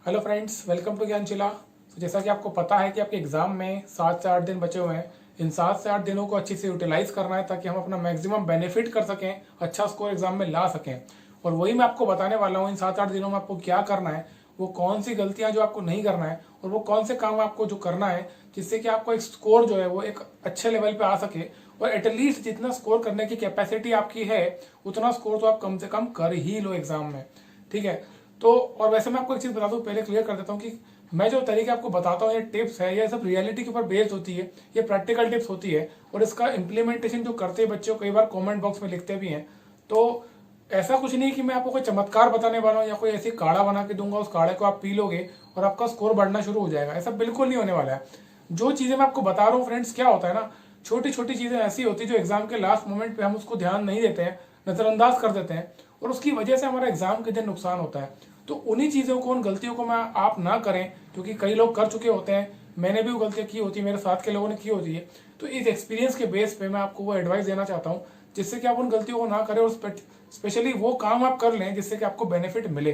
Hello friends, welcome to Gyanshila. तो जैसा कि आपको पता है कि आपके एग्जाम में 7 से 8 दिन बचे हुए हैं। इन 7 से 8 दिनों को अच्छे से यूटिलाइज करना है ताकि हम अपना मैक्सिमम बेनिफिट कर सकें, अच्छा स्कोर एग्जाम में ला सकें। और वही मैं आपको बताने वाला हूँ इन 7-8 दिनों में आपको क्या करना है, वो कौन सी गलतियां जो आपको नहीं करना है और वो कौन से काम आपको जो करना है जिससे कि आपको एक स्कोर जो है वो एक अच्छे लेवल पे आ सके। और एटलीस्ट जितना स्कोर करने की कैपेसिटी आपकी है उतना स्कोर तो आप कम से कम कर ही लो एग्जाम में। ठीक है। तो और वैसे मैं आपको एक चीज बता दूं, पहले क्लियर कर देता हूँ कि मैं जो तरीके आपको बताता हूँ, ये टिप्स है, ये सब रियलिटी के ऊपर बेस्ड होती है, ये प्रैक्टिकल टिप्स होती है। और इसका इम्प्लीमेंटेशन जो करते हैं बच्चों कई बार कमेंट बॉक्स में लिखते भी हैं। तो ऐसा कुछ नहीं कि मैं आपको कोई चमत्कार बताने वाला हूँ या कोई ऐसी काढ़ा बना के दूंगा, उस काढ़े को आप पी लोगे और आपका स्कोर बढ़ना शुरू हो जाएगा। ऐसा बिल्कुल नहीं होने वाला है। जो चीजें मैं आपको बता रहा हूँ फ्रेंड्स, क्या होता है ना, छोटी छोटी चीजें ऐसी होती है जो एग्जाम के लास्ट मोमेंट पे हम उसको ध्यान नहीं देते हैं, नजरअंदाज कर देते हैं और उसकी वजह से हमारा एग्जाम के दिन नुकसान होता है। तो उन्हीं चीजों को, उन गलतियों को मैं आप ना करें, क्योंकि कई लोग कर चुके होते हैं, मैंने भी वो गलतियां की होती है, मेरे साथ के लोगों ने की होती है। तो इस एक्सपीरियंस के बेस पे मैं आपको वो एडवाइस देना चाहता हूँ जिससे कि आप उन गलतियों को ना करें और स्पेशली वो काम आप कर लें जिससे कि आपको बेनिफिट मिले।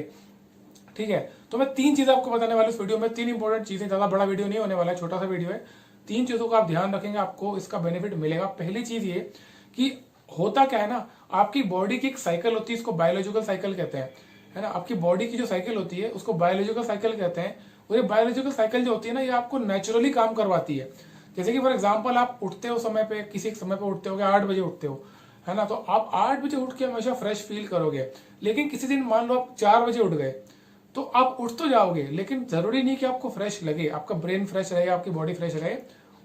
ठीक है। तो मैं 3 चीजें आपको बताने वाला इस वीडियो में, 3 इंपॉर्टेंट चीजें, ज्यादा बड़ा वीडियो नहीं होने वाला है, छोटा सा वीडियो है। 3 चीजों का आप ध्यान रखेंगे, आपको इसका बेनिफिट मिलेगा। पहली चीज ये कि होता क्या है ना, आपकी बॉडी की एक साइकिल होती है, इसको बायोलॉजिकल साइकिल कहते हैं, है ना। आपकी बॉडी की जो साइकिल होती है उसको बायोलॉजिकल साइकिल कहते हैं। और ये बायोलॉजिकल साइकिल जो होती है ना, ये आपको नेचुरली काम करवाती है। जैसे कि फॉर एग्जाम्पल, आप उठते हो समय पे, किसी एक समय पे उठते हो, 8 बजे उठते हो, है ना। तो आप 8 बजे उठ के हमेशा फ्रेश फील करोगे। लेकिन किसी दिन मान लो आप 4 बजे उठ गए, तो आप उठ तो जाओगे लेकिन जरूरी नहीं कि आपको फ्रेश लगे, आपका ब्रेन फ्रेश रहे, आपकी बॉडी फ्रेश रहे।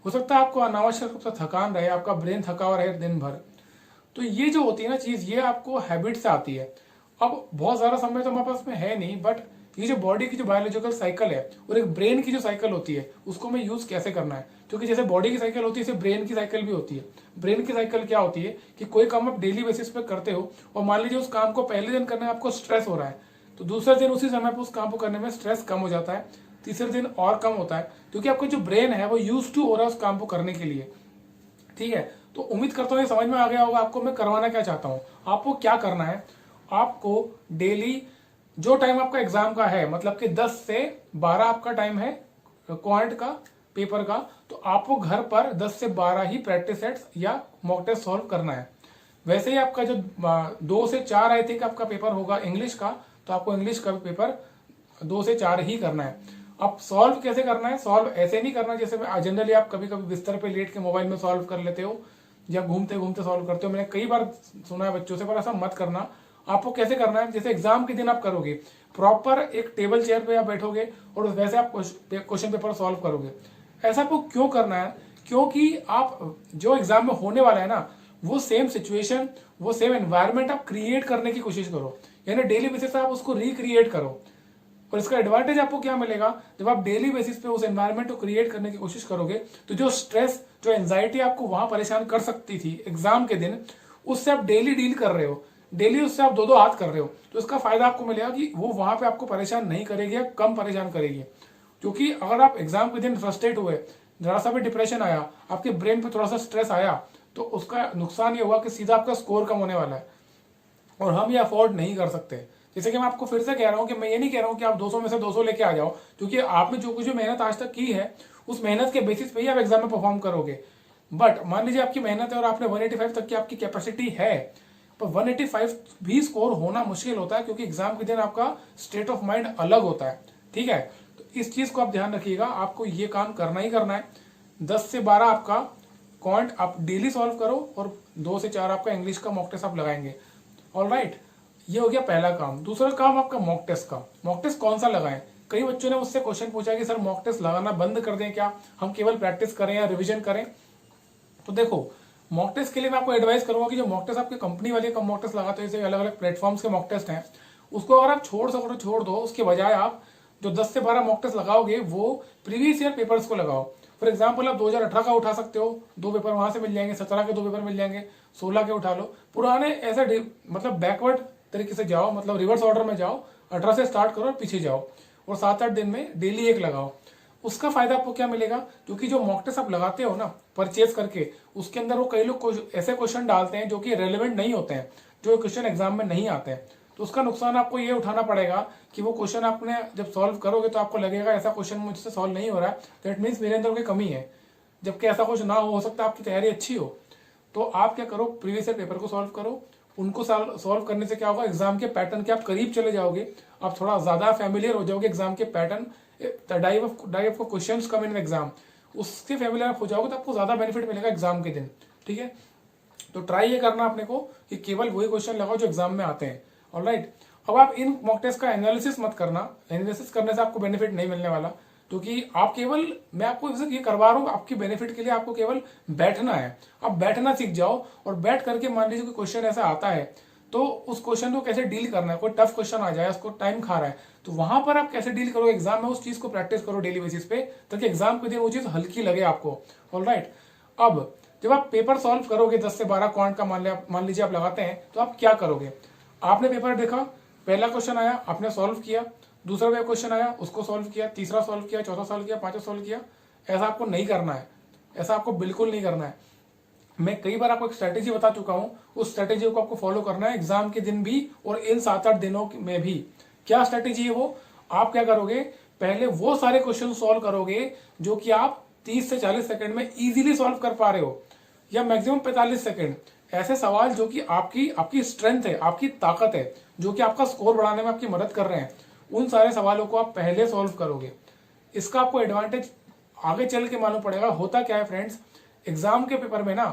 हो सकता है आपको अनावश्यक रूप से थकान रहे, आपका ब्रेन थका हुआ रहे दिन भर। तो ये जो होती है ना चीज, ये आपको हैबिट से आती है। अब बहुत सारा समय तो हमारे पास में है नहीं, बट ये जो बॉडी की जो बायोलॉजिकल साइकिल है और एक ब्रेन की जो साइकिल होती है, उसको मैं यूज कैसे करना है। क्योंकि जैसे बॉडी की साइकिल होती है, जैसे ब्रेन की साइकिल भी होती है। ब्रेन की साइकिल क्या होती है कि कोई काम आप डेली बेसिस पे करते हो और मान लीजिए उस काम को पहले दिन करने में आपको स्ट्रेस हो रहा है, तो दूसरे दिन उसी समय पर उस काम को करने में स्ट्रेस कम हो जाता है, तीसरे दिन और कम होता है, क्योंकि आपका जो ब्रेन है वो यूज टू हो रहा है उस काम को करने के लिए। ठीक है। तो उम्मीद करता हूँ ये समझ में आ गया होगा आपको मैं करवाना क्या चाहता हूँ। आपको क्या करना है, आपको डेली जो टाइम आपका एग्जाम का है, मतलब कि 10 से 12 आपका टाइम है क्वांट का पेपर का, तो आपको घर पर 10 से 12 ही प्रैक्टिस सेट्स या मॉक टेस्ट सॉल्व करना है। वैसे ही आपका जो 2 से 4 आई थिंक आपका पेपर होगा इंग्लिश का, तो आपको इंग्लिश का पेपर 2 से 4 ही करना है। अब सॉल्व कैसे करना है, सॉल्व ऐसे नहीं करना जैसे जनरली आप कभी कभी बिस्तर पे लेट के मोबाइल में सॉल्व कर लेते हो या घूमते घूमते सॉल्व करते हो। मैंने कई बार सुना है बच्चों से, पर ऐसा मत करना। आपको कैसे करना है, जैसे एग्जाम के दिन आप करोगे, प्रॉपर एक टेबल चेयर पे आप बैठोगे और वैसे आप क्वेश्चन पेपर सॉल्व करोगे। ऐसा आपको क्यों करना है, क्योंकि आप जो एग्जाम में होने वाला है ना, वो सेम सिचुएशन, वो सेम एनवायरमेंट आप क्रिएट करने की कोशिश करो, यानी डेली बेसिस पे आप उसको रिक्रिएट करो। और इसका एडवांटेज आपको क्या मिलेगा, जब आप डेली बेसिस पे उस एनवायरनमेंट को क्रिएट करने की कोशिश करोगे, तो जो स्ट्रेस, जो एंजाइटी आपको वहां परेशान कर सकती थी एग्जाम के दिन, उससे आप डेली डील कर रहे हो, डेली उससे आप 2-2 हाथ कर रहे हो। तो इसका फायदा आपको मिलेगा कि वो वहां पे आपको परेशान नहीं करेगी या कम परेशान करेगी। क्योंकि अगर आप एग्जाम के दिन फ्रस्ट्रेट हुए, जरा सा भी डिप्रेशन आया, आपके ब्रेन पे थोड़ा सा स्ट्रेस आया, तो उसका नुकसान ये हुआ कि सीधा आपका स्कोर कम होने वाला है और हम ये अफोर्ड नहीं कर सकते। जैसे कि मैं आपको फिर से कह रहा हूं कि मैं ये नहीं कह रहा हूं कि आप 200 में से 200 लेके आ जाओ, क्योंकि आपने जो कुछ जो मेहनत आज तक की है उस मेहनत के बेसिस पे ही आप एग्जाम में परफॉर्म करोगे। बट मान लीजिए आपकी मेहनत है और आपने 185 तक की आपकी कैपेसिटी है, पर 185 भी स्कोर होना मुश्किल होता है, क्योंकि एग्जाम के दिन आपका स्टेट ऑफ माइंड अलग होता है। ठीक है। तो इस चीज को आप ध्यान रखिएगा, आपको ये काम करना ही करना है। 10 से 12 आपका क्वांट आप डेली सॉल्व करो और 2 से 4 आपका इंग्लिश का मॉक टेस्ट आप लगाएंगे। ऑलराइट, ये हो गया पहला काम। दूसरा काम आपका मॉक टेस्ट का। मॉक टेस्ट कौन सा लगाएं, कई बच्चों ने मुझसे क्वेश्चन पूछा कि सर मॉक टेस्ट लगाना बंद कर दें क्या, हम केवल प्रैक्टिस करें या रिवीजन करें। तो देखो, मॉक टेस्ट के लिए मैं आपको एडवाइस करूंगा कि जो मॉक टेस्ट आपके कंपनी वाले का मॉक टेस्ट लगाते हैं, जैसे अलग अलग प्लेटफॉर्म्स के मॉक टेस्ट हैं, उसको अगर आप छोड़ सको तो छोड़ दो। उसके बजाय आप जो 10 से 12 मॉक टेस्ट लगाओगे वो प्रीवियस ईयर पेपर्स को लगाओ। फॉर एग्जाम्पल, आप 2018 का उठा सकते हो, 2 पेपर वहां से मिल जाएंगे, 17 के 2 पेपर मिल जाएंगे, 16 के उठा लो। पुराने ऐसे मतलब बैकवर्ड तरीके से जाओ, मतलब रिवर्स ऑर्डर में जाओ, 18 से स्टार्ट करो और पीछे जाओ, और 7-8 दिन में डेली एक लगाओ। उसका फायदा आपको क्या मिलेगा, क्योंकि जो मॉक टेस्ट आप लगाते हो ना परचेज करके, उसके अंदर वो कई लोग ऐसे क्वेश्चन डालते हैं जो कि रेलेवेंट नहीं होते हैं, जो क्वेश्चन एग्जाम में नहीं आते हैं। तो उसका नुकसान आपको ये उठाना पड़ेगा कि वो क्वेश्चन आपने जब सॉल्व करोगे तो आपको लगेगा ऐसा क्वेश्चन मुझसे सॉल्व नहीं हो रहा है, दैट मीन्स मेरे अंदर कोई कमी है, जबकि ऐसा कुछ ना हो सकता है आपकी तैयारी अच्छी हो। तो आप क्या करो, प्रीवियस ईयर पेपर को सॉल्व करो। उनको सॉल्व करने से क्या होगा, एग्जाम के पैटर्न के आप करीब चले जाओगे, आप थोड़ा ज्यादा फैमिलियर हो जाओगे एग्जाम के pattern, type of questions come in exam, उससे फैमिलियर आप हो जाओगे तो आपको ज्यादा बेनिफिट मिलेगा एग्जाम के दिन। ठीक है, तो ट्राई ये करना अपने को कि केवल वही क्वेश्चन लगाओ जो एग्जाम में आते हैं। ऑलराइट, अब आप इन मॉक टेस्ट का एनालिसिस मत करना, एनालिसिस करने से आपको बेनिफिट नहीं मिलने वाला, क्योंकि आप केवल, मैं आपको ये करवा रहा हूँ आपकी बेनिफिट के लिए, आपको केवल बैठना है। आप बैठना सीख जाओ और बैठ करके मान लीजिए कोई क्वेश्चन ऐसा आता है तो उस क्वेश्चन को कैसे डील करना है, कोई टफ क्वेश्चन आ जाए, उसको टाइम खा रहा है, तो वहां पर आप कैसे डील करो एग्जाम में, उस चीज को प्रैक्टिस करो डेली बेसिस पे, ताकि एग्जाम के दिन वो चीज हल्की लगे आपको। ऑलराइट, अब जब आप पेपर सॉल्व करोगे 10 से 12 क्वांट का मान लीजिए आप लगाते हैं, तो आप क्या करोगे, आपने पेपर देखा, पहला क्वेश्चन आया आपने सॉल्व किया, दूसरा वेब क्वेश्चन आया उसको सॉल्व किया, तीसरा सॉल्व किया, चौथा सॉल्व किया, पांचवा सॉल्व किया। ऐसा आपको नहीं करना है, ऐसा आपको बिल्कुल नहीं करना है। मैं कई बार आपको एक स्ट्रेटेजी बता चुका हूं, उस स्ट्रेटेजी को आपको फॉलो करना है एग्जाम के दिन भी और इन 7-8 दिनों में भी। क्या स्ट्रेटेजी है वो, आप क्या करोगे, पहले वो सारे क्वेश्चन सॉल्व करोगे जो कि आप 30 से 40 सेकंड में इजीली सॉल्व कर पा रहे हो, या मैक्सिमम 45 सेकंड। ऐसे सवाल जो कि आपकी स्ट्रेंथ है, आपकी ताकत है, जो कि आपका स्कोर बढ़ाने में आपकी मदद कर रहे हैं, उन सारे सवालों को आप पहले सॉल्व करोगे। इसका आपको एडवांटेज आगे चल के मालूम पड़ेगा। होता क्या है फ्रेंड्स, एग्जाम के पेपर में ना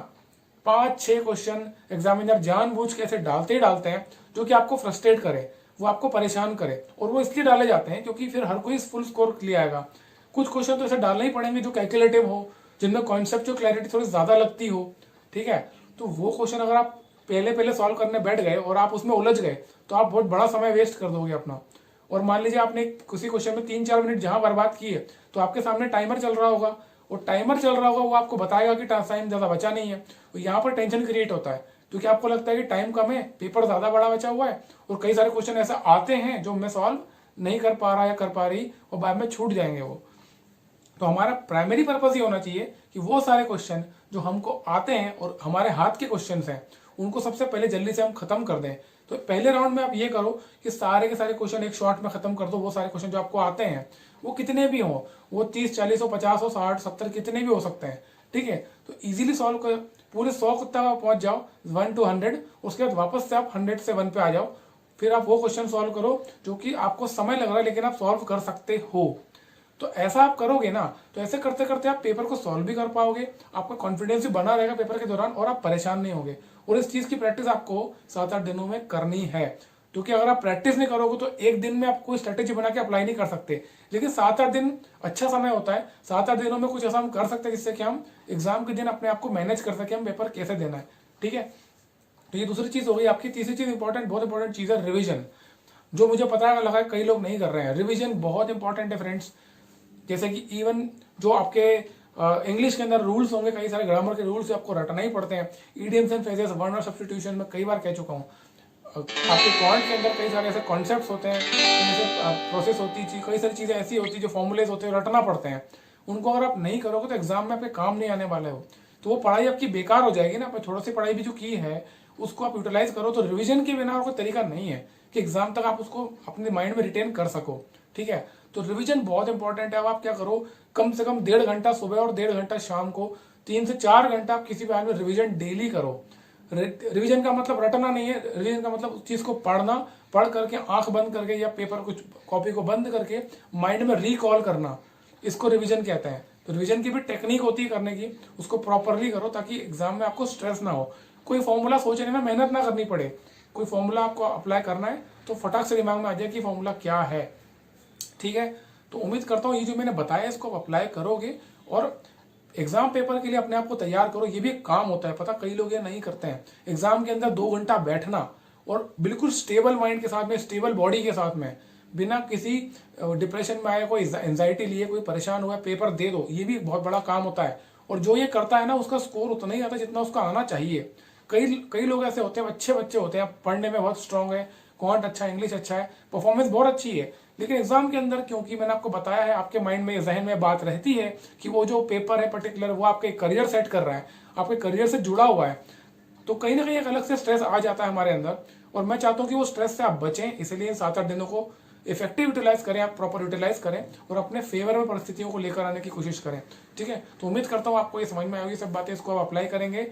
5-6 क्वेश्चन एग्जामिनर जानबूझ के ऐसे डालते हैं जो कि आपको फ्रस्ट्रेट करे, वो आपको परेशान करे, और वो इसलिए डाले जाते हैं क्योंकि फिर हर कोई फुल स्कोर ले आएगा। कुछ क्वेश्चन तो ऐसे डालना ही पड़ेंगे जो कैलकुलेटिव हो, जिनमें कॉन्सेप्चुअल क्लैरिटी थोड़ी ज्यादा लगती हो। ठीक है, तो वो क्वेश्चन अगर आप पहले सॉल्व करने बैठ गए और आप उसमें उलझ गए तो आप बहुत बड़ा समय वेस्ट कर दोगे अपना। और मान लीजिए आपने किसी क्वेश्चन में 3-4 मिनट जहां बर्बाद किए, तो आपके सामने टाइमर चल रहा होगा, और टाइमर चल रहा होगा वो आपको बताएगा कि टाइम ज्यादा बचा नहीं है, तो यहाँ पर टेंशन क्रिएट होता है, क्योंकि आपको लगता है कि टाइम कम है, पेपर ज्यादा बड़ा बचा हुआ है, और कई सारे क्वेश्चन ऐसा आते हैं जो मैं सॉल्व नहीं कर पा रहा या कर पा रही, और बाद में छूट जाएंगे वो। तो हमारा प्राइमरी पर्पस ये होना चाहिए कि वो सारे क्वेश्चन जो हमको आते हैं और हमारे हाथ के क्वेश्चन हैं, उनको सबसे पहले जल्दी से हम खत्म कर दें। तो पहले राउंड में आप ये करो कि सारे के सारे क्वेश्चन एक शॉट में खत्म कर दो। वो सारे क्वेश्चन जो आपको आते हैं, वो कितने भी हो, वो 30, 40 हो, 50 हो, 60, 70 कितने भी हो सकते हैं। ठीक है, तो इजीली सॉल्व कर, पूरे 100 तक आप पहुंच जाओ, 1 to 100, उसके बाद वापस से आप 100 से 1 पे आ जाओ। फिर आप वो क्वेश्चन सॉल्व करो जो कि आपको समय लग रहा है लेकिन आप सॉल्व कर सकते हो। तो ऐसा आप करोगे ना, तो ऐसे करते करते आप पेपर को सॉल्व भी कर पाओगे, आपका कॉन्फिडेंस भी बना रहेगा पेपर के दौरान, और आप परेशान नहीं होगे। और इस चीज की प्रैक्टिस आपको 7-8 दिनों में करनी है, क्योंकि अगर आप प्रैक्टिस नहीं करोगे तो एक दिन में आप कोई स्ट्रेटेजी बना के अप्लाई नहीं कर सकते। लेकिन 7-8 दिन अच्छा समय होता है, 7-8 दिनों में कुछ ऐसा हम कर सकते हैं जिससे कि हम एग्जाम के दिन अपने आप को मैनेज कर सके, हम पेपर कैसे देना है। ठीक है, तो ये दूसरी चीज हो गई आपकी। तीसरी चीज इंपॉर्टेंट, बहुत इंपॉर्टेंट चीज है रिविजन, जो मुझे पता लगा कई लोग नहीं कर रहे हैं। रिविजन बहुत इंपॉर्टेंट है फ्रेंड्स। जैसे कि इवन जो आपके इंग्लिश के अंदर रूल्स होंगे, कई सारे ग्रामर के रूल्स आपको रटना ही पड़ते हैं। Idioms and phrases, word substitution में कई बार कह चुका हूँ। आपके क्वांट के अंदर कई सारे ऐसे कॉन्सेप्ट्स होते हैं, जैसे प्रोसेस होती है, कई सारी चीजें ऐसी होती है जो फॉर्मूलेज होते हैं, रटना पड़ते हैं। उनको अगर आप नहीं करोगे तो एग्जाम में आपके काम नहीं आने वाले हो, तो वो पढ़ाई आपकी बेकार हो जाएगी ना। आपने थोड़ी सी पढ़ाई भी जो की है उसको आप यूटिलाइज करो। तो रिविजन के बिना और कोई तरीका नहीं है कि एग्जाम तक आप उसको अपने माइंड में रिटेन कर सको। ठीक है, तो रिवीजन बहुत इंपॉर्टेंट है। अब आप क्या करो, कम से कम 1.5 घंटा सुबह और 1.5 घंटा शाम को, 3 से 4 घंटा आप किसी भी हाल में रिवीजन डेली करो। रिवीजन का मतलब रटना नहीं है, रिवीजन का मतलब उस चीज को पढ़ना, पढ़ करके आंख बंद करके या पेपर कुछ कॉपी को बंद करके माइंड में रिकॉल करना, इसको रिवीजन कहते हैं। तो रिवीजन की भी टेक्निक होती है करने की, उसको प्रॉपरली करो ताकि एग्जाम में आपको स्ट्रेस ना हो, कोई फॉर्मूला सोचने में मेहनत ना करनी पड़े। कोई फॉर्मूला आपको अप्लाई करना है तो फटाक से दिमाग में आ जाए कि फॉर्मूला क्या है। ठीक है, तो उम्मीद करता हूँ ये जो मैंने बताया इसको आप अप्लाई करोगे और एग्जाम पेपर के लिए अपने आप को तैयार करो। ये भी एक काम होता है, पता कई लोग ये नहीं करते हैं। एग्जाम के अंदर 2 घंटा बैठना और बिल्कुल स्टेबल माइंड के साथ में, स्टेबल बॉडी के साथ में, बिना किसी डिप्रेशन में आए, कोई एंजाइटी लिए, कोई परेशान हुआ, पेपर दे दो, ये भी बहुत बड़ा काम होता है। और जो ये करता है ना उसका स्कोर उतना ही आता है जितना उसका आना चाहिए। कई लोग ऐसे होते हैं, अच्छे बच्चे होते हैं, पढ़ने में बहुत स्ट्रांग है, क्वांट अच्छा है, इंग्लिश अच्छा है, परफॉर्मेंस बहुत अच्छी है, लेकिन एग्जाम के अंदर क्योंकि मैंने आपको बताया है आपके माइंड में, जहन में बात रहती है कि वो जो पेपर है पर्टिकुलर वो आपके करियर सेट कर रहा है, आपके करियर से जुड़ा हुआ है, तो कहीं ना कहीं एक अलग से स्ट्रेस आ जाता है हमारे अंदर। और मैं चाहता हूँ कि वो स्ट्रेस से आप बचें, इसलिए इन 7-8 दिनों को इफेक्टिव यूटिलाइज करें, आप प्रॉपर यूटिलाइज करें और अपने फेवर में परिस्थितियों को लेकर आने की कोशिश करें। ठीक है, तो उम्मीद करता हूँ आपको ये समझ में आएगी सब बातें, इसको आप अप्लाई करेंगे